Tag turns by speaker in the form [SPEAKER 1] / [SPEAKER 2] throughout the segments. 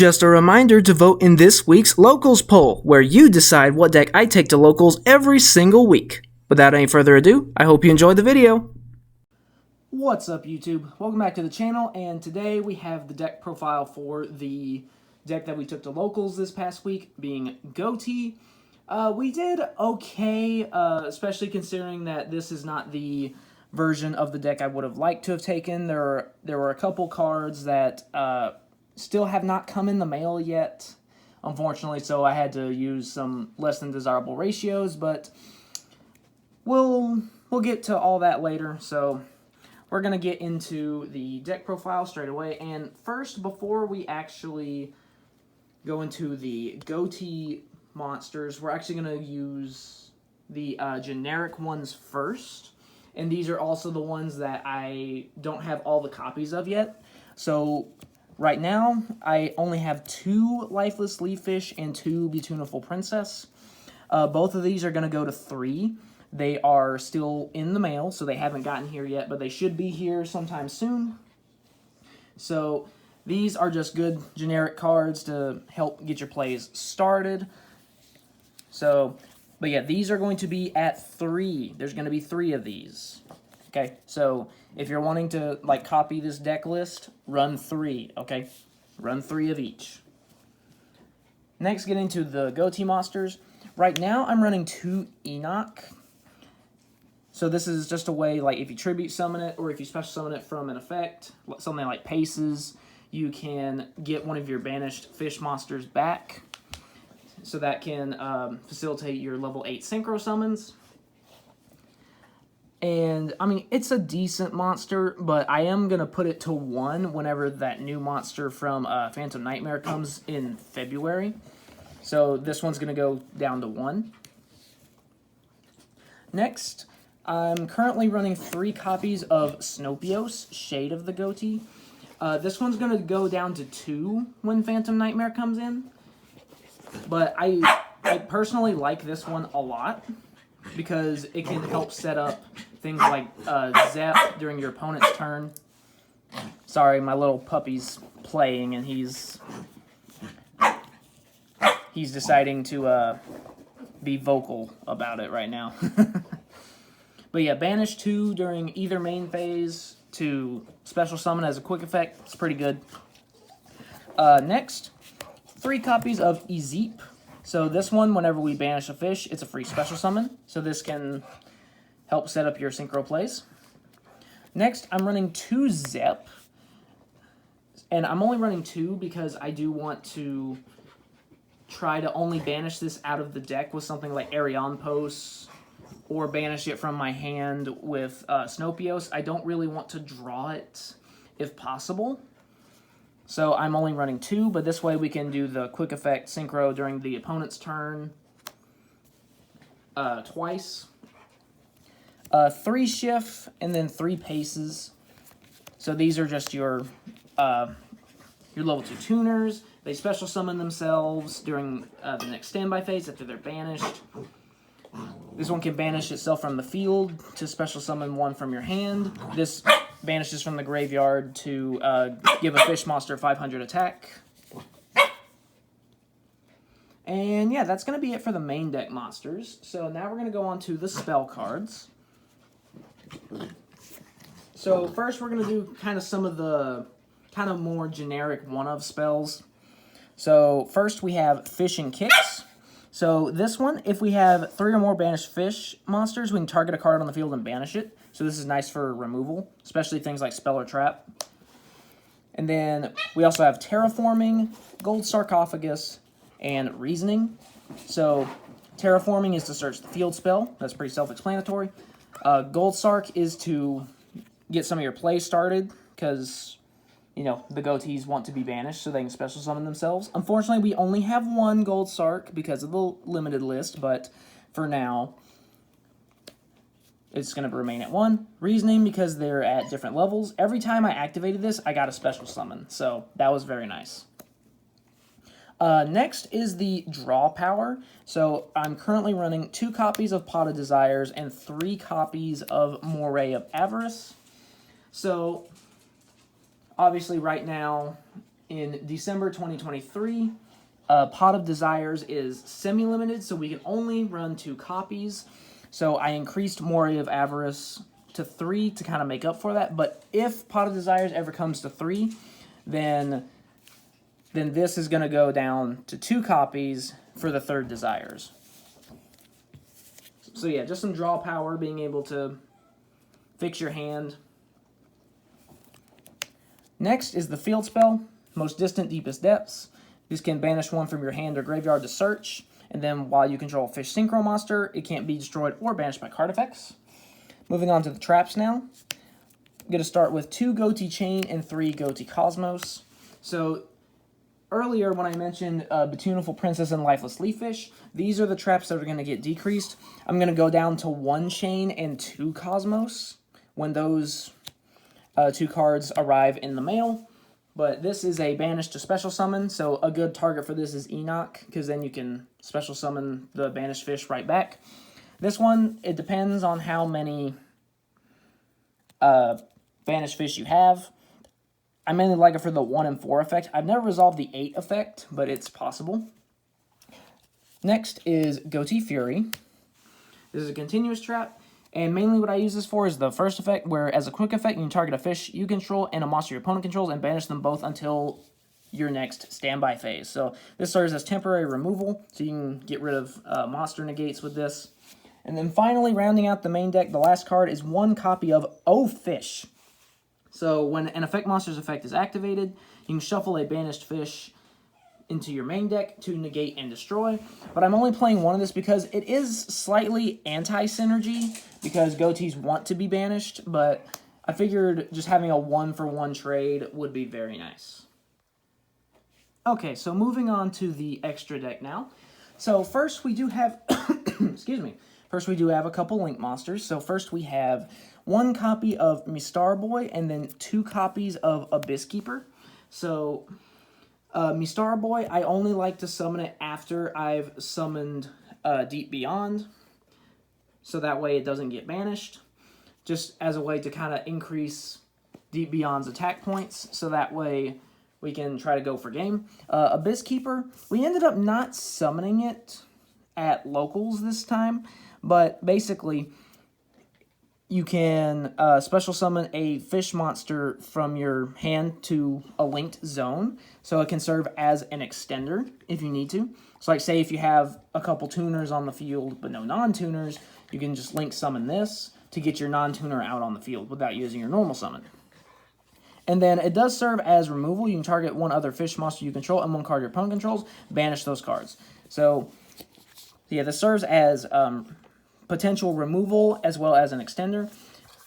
[SPEAKER 1] Just a reminder to vote in this week's Locals poll, where you decide what deck I take to Locals every single week. Without any further ado, I hope you enjoyed the video. What's up, YouTube? Welcome back to the channel, and today we have the deck profile for the deck that we took to Locals this past week, being Ghoti. We did okay, especially considering that this is not the version of the deck I would have liked to have taken. There were a couple cards that still have not come in the mail yet, unfortunately, so I had to use some less than desirable ratios, but we'll get to all that later. So we're going to get into the deck profile straight away, and first, before we actually go into the Ghoti monsters, we're actually going to use the generic ones first, and these are also the ones that I don't have all the copies of yet. So right now, I only have 2 Lifeless Leaffish and 2 Beautiful Princess. Both of these are going to go to 3. They are still in the mail, so they haven't gotten here yet, but they should be here sometime soon. So these are just good generic cards to help get your plays started. So, but yeah, these are going to be at 3. There's going to be 3 of these. Okay, so if you're wanting to, like, copy this deck list, run 3, okay? Run 3 of each. Next, get into the Ghoti monsters. Right now, I'm running 2 Enoch. So this is just a way, like, if you tribute summon it, or if you special summon it from an effect, something like Paces, you can get one of your banished fish monsters back. So that can facilitate your level 8 synchro summons. And, I mean, it's a decent monster, but I am going to put it to 1 whenever that new monster from Phantom Nightmare comes in February. So this one's going to go down to 1. Next, I'm currently running 3 copies of Snopios, Shade of the Ghoti. This one's going to go down to 2 when Phantom Nightmare comes in. But I personally like this one a lot, because it can help set up things like Zap during your opponent's turn. Sorry, my little puppy's playing, and he's deciding to be vocal about it right now. But yeah, banish 2 during either main phase to special summon as a quick effect. It's pretty good. Next, 3 copies of Ezeep. So this one, whenever we banish a fish, it's a free special summon. So this can help set up your synchro plays. Next, I'm running 2 Zep. And I'm only running 2 because I do want to try to only banish this out of the deck with something like Arion Post, or banish it from my hand with Snopios. I don't really want to draw it if possible. So I'm only running 2, but this way we can do the quick effect synchro during the opponent's turn twice. 3 Shift, and then 3 Paces. So these are just your level 2 tuners. They special summon themselves during the next standby phase after they're banished. This one can banish itself from the field to special summon 1 from your hand. This banishes from the graveyard to give a fish monster 500 attack. And yeah, that's going to be it for the main deck monsters. So now we're going to go on to the spell cards. So first we're going to do kind of some of the kind of more generic one-of spells. So first we have Fishing Kicks. So this one, if we have 3 or more banished fish monsters, we can target a card on the field and banish it. So this is nice for removal, especially things like Spell or Trap. And then we also have Terraforming, Gold Sarcophagus, and Reasoning. So Terraforming is to search the field spell. That's pretty self-explanatory. Gold Sarc is to get some of your play started, because, you know, the Ghotis want to be banished so they can special summon themselves. Unfortunately, we only have 1 Gold Sarc because of the limited list, but for now, it's going to remain at 1. Reasoning, because they're at different levels. Every time I activated this, I got a special summon, so that was very nice. Next is the Draw Power. So I'm currently running 2 copies of Pot of Desires and 3 copies of Moray of Avarice. So obviously right now in December 2023. Pot of Desires is semi-limited, so we can only run 2 copies. So I increased Mori of Avarice to 3 to kind of make up for that. But if Pot of Desires ever comes to 3, then this is going to go down to 2 copies for the 3rd Desires. So yeah, just some draw power, being able to fix your hand. Next is the field spell, Most Distant, Deepest Depths. This can banish 1 from your hand or graveyard to search, and then while you control a fish synchro monster, it can't be destroyed or banished by card effects. Moving on to the traps now. I'm going to start with 2 Ghoti Chain and 3 Ghoti Cosmos. So earlier when I mentioned Betuneful Princess and Lifeless Leaffish, these are the traps that are going to get decreased. I'm going to go down to 1 Chain and 2 Cosmos when those 2 cards arrive in the mail. But this is a banish to special summon, so a good target for this is Enoch, because then you can special summon the banished fish right back. This one, it depends on how many banished fish you have. I mainly like it for the 1 and 4 effect. I've never resolved the 8 effect, but it's possible. Next is Ghoti Fury. This is a continuous trap. And mainly what I use this for is the first effect, where as a quick effect, you can target a fish you control and a monster your opponent controls and banish them both until your next standby phase. So this serves as temporary removal, so you can get rid of monster negates with this. And then finally, rounding out the main deck, the last card is 1 copy of Oh Fish. So when an effect monster's effect is activated, you can shuffle a banished fish into your main deck to negate and destroy. But I'm only playing 1 of this because it is slightly anti-synergy, because Ghotis want to be banished, but I figured just having a 1-for-1 trade would be very nice. Okay, so moving on to the extra deck now. So first we do have, excuse me, first we do have a couple Link monsters. So first we have 1 copy of Mistar Boy and then 2 copies of Abyss Keeper. So Mistar Boy, I only like to summon it after I've summoned Deep Beyond, so that way it doesn't get banished, just as a way to kind of increase Deep Beyond's attack points, so that way we can try to go for game. Abyss Keeper, we ended up not summoning it at locals this time, but basically you can special summon a fish monster from your hand to a linked zone, so it can serve as an extender if you need to. So like say if you have a couple tuners on the field but no non-tuners, you can just link summon this to get your non-tuner out on the field without using your normal summon. And then it does serve as removal. You can target 1 other fish monster you control and 1 card your opponent controls, banish those cards. So yeah, this serves as potential removal as well as an extender,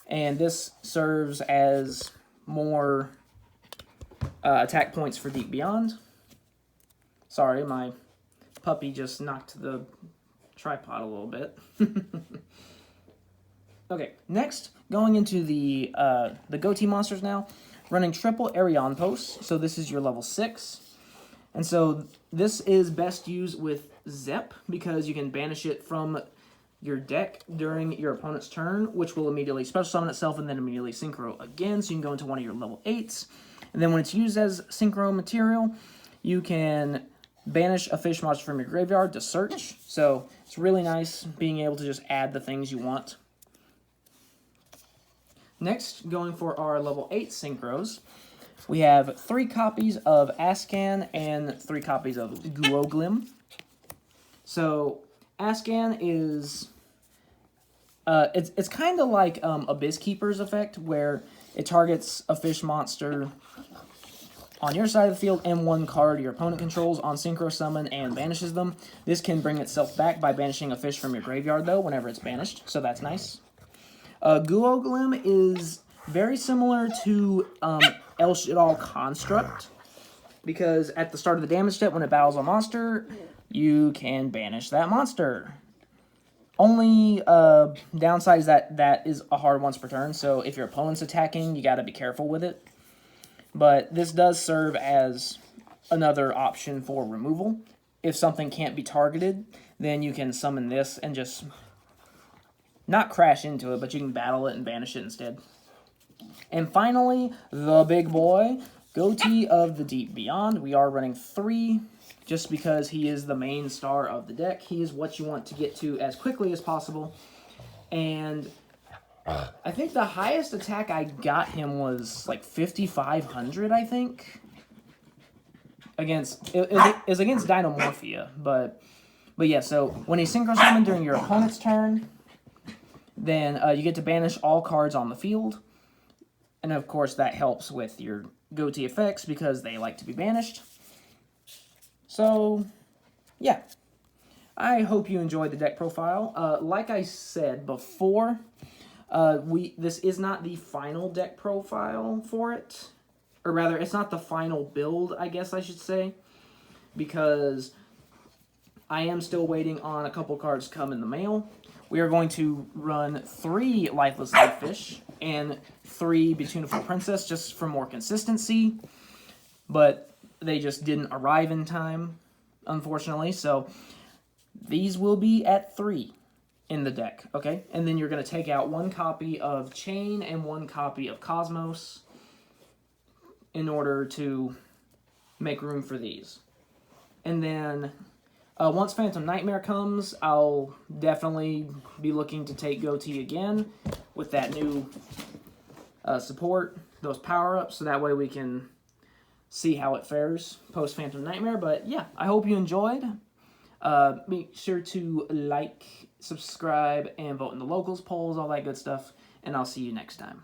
[SPEAKER 1] and this serves as more attack points for Deep Beyond. Sorry, my puppy just knocked the tripod a little bit. Okay, next, going into the Ghoti monsters now, running triple Arion posts, so this is your level 6. And so this is best used with Zep, because you can banish it from your deck during your opponent's turn, which will immediately special summon itself and then immediately synchro again, so you can go into one of your level 8s. And then when it's used as synchro material, you can banish a fish monster from your graveyard to search. So it's really nice being able to just add the things you want. Next, going for our level 8 synchros, we have 3 copies of Ascan and 3 copies of Guoglim. So Ascan is it's kind of like Abyss Keeper's effect, where it targets a fish monster on your side of the field and 1 card your opponent controls on synchro summon and banishes them. This can bring itself back by banishing a fish from your graveyard, though, whenever it's banished, so that's nice. Guoglim is very similar to El Shaddoll Construct, because at the start of the damage step, when it battles a monster, you can banish that monster. Only downside is that is a hard once per turn, so if your opponent's attacking, you got to be careful with it. But this does serve as another option for removal. If something can't be targeted, then you can summon this and just not crash into it, but you can battle it and banish it instead. And finally, the big boy, Ghoti of the Deep Beyond. We are running 3 just because he is the main star of the deck. He is what you want to get to as quickly as possible. And I think the highest attack I got him was like 5,500, I think. Against Dinomorphia, but yeah. So when he synchro summons during your opponent's turn, then you get to banish all cards on the field, and of course that helps with your Ghoti effects because they like to be banished. So yeah, I hope you enjoyed the deck profile. Like I said before, this is not the final deck profile for it. Or rather, it's not the final build, I guess I should say, because I am still waiting on a couple cards to come in the mail. We are going to run 3 Lifeless Fish and 3 Beautiful Princess just for more consistency, but they just didn't arrive in time, unfortunately, so these will be at 3 in the deck, okay? And then you're going to take out 1 copy of Chain and 1 copy of Cosmos in order to make room for these. And then once Phantom Nightmare comes, I'll definitely be looking to take Ghoti again with that new support, those power-ups, so that way we can see how it fares post Phantom Nightmare. But yeah, I hope you enjoyed. Make sure to like, subscribe, and vote in the locals polls, all that good stuff, and I'll see you next time.